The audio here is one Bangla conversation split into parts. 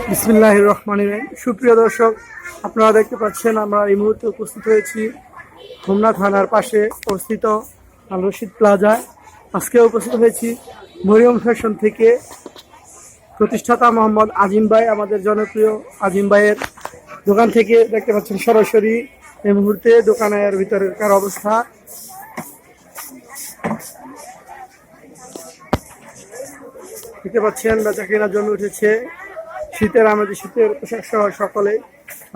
বিসমিল্লাহির রহমানির রহিম। সুপ্রিয় দর্শক, আপনারা দেখতে পাচ্ছেন আমরা এই মুহূর্তে উপস্থিত হয়েছি হোমনা থানার পাশে অবস্থিত আল রশিদ প্লাজায়। আজকে উপস্থিত হয়েছি মরিয়ম ফ্যাশন থেকে প্রতিষ্ঠাতা মোহাম্মদ আজিম ভাই, আমাদের জনপ্রিয় আজিম ভাইয়ের দোকান থেকে দেখতে পাচ্ছেন সরাসরি এই মুহূর্তে দোকানের ভিতরকার অবস্থা। দেখতে পাচ্ছেন বেচা কেনার জন্য উঠেছে শীতের আমাদের শীতের পোশাক সহ সকলে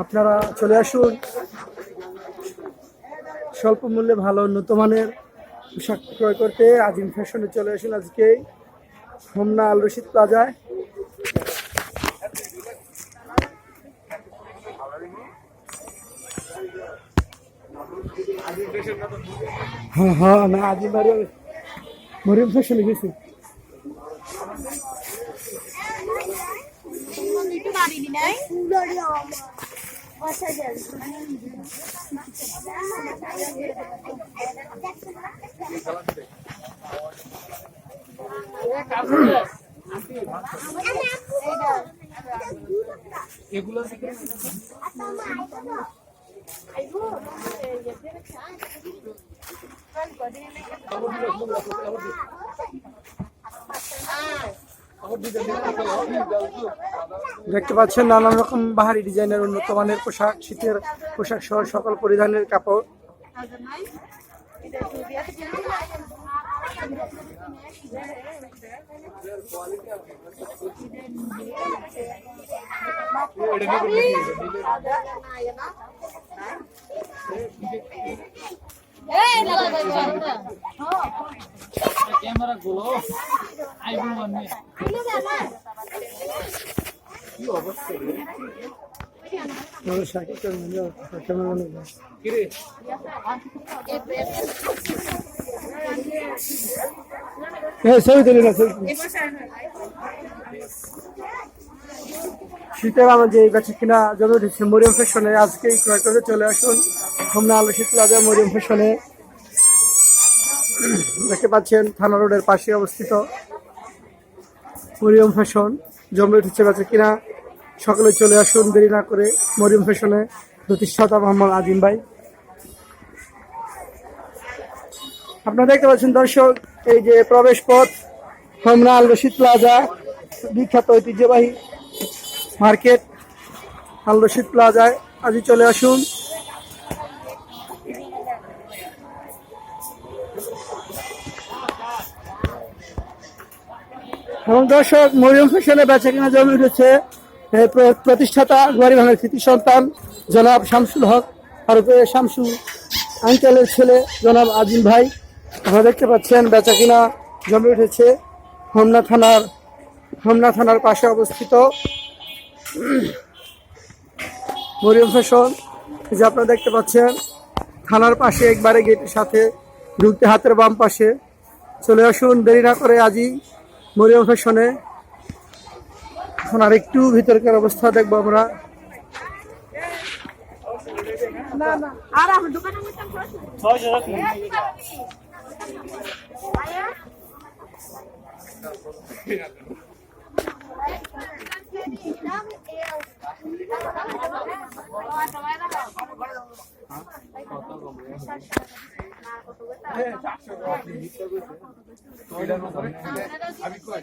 আপনারা চলে আসুন। স্বল্প মূল্যে ভালো উন্নত মানের পোশাক ক্রয় করতে আজিম ফ্যাশনে চলে আসুন আজকে হোমনা আল রশিদ প্লাজায়। হ্যাঁ না আজিম বাড়ি মরিয়ম ফ্যাশনে গেছি। দেখতে পাচ্ছেন নানান রকম বাহারি ডিজাইনের উন্নত মানের পোশাক, শীতের পোশাক সহ সকল পরিধানের কাপড়। ক্যামেরা গুলো আইফোন বানিয়ে কি অবস্থা রে আমার শাকিব ক্যামেরা কি রে ছবি তুলি না শীতের আমার যে বেচা কিনা জমে উঠেছে মরিয়ম ফ্যাশনে আজকেই ক্রয় করে চলে আসুন হোমনা আল রশিদ প্লাজা মরিয়ম ফ্যাশনে। দেখতে পাচ্ছেন থানা রোডের পাশে অবস্থিত মরিয়ম ফ্যাশন জমে উঠেছে বেচা কিনা। সকলে চলে আসুন দেরি না করে মরিয়ম ফ্যাশনে, প্রতিষ্ঠাতা মোহাম্মদ আজিম ভাই। আপনারা দেখতে পাচ্ছেন দর্শক, এই যে প্রবেশ পথ হোমনা আল রশিদ প্লাজা, বিখ্যাত ঐতিহ্যবাহী মার্কেট আল রশিদ প্লাজায় আজই চলে আসুন। এবং দর্শক, মরিয়ম ফ্যাশনে বেচা কিনা জমে উঠেছে প্রতিষ্ঠাতা গুয়ারি ভাঙার কৃতি সন্তান জনাব শামসুল হক আর শামসু আঙ্কেলের ছেলে জনাব আজিম ভাই। আপনারা দেখতে পাচ্ছেন বেচা কিনা জমে উঠেছে হোমনা থানার পাশে অবস্থিত মরিয়ম ফ্যাশন। যে আপনারা দেখতে পাচ্ছেন থানার পাশে একবারে গেটের সাথে ঢুকতে হাতের বাম পাশে চলে আসুন দেরি না করে আজই মরিয়ম ফ্যাশনে। এখন আর একটু ভিতরকার অবস্থা দেখবো আমরা। আমি কই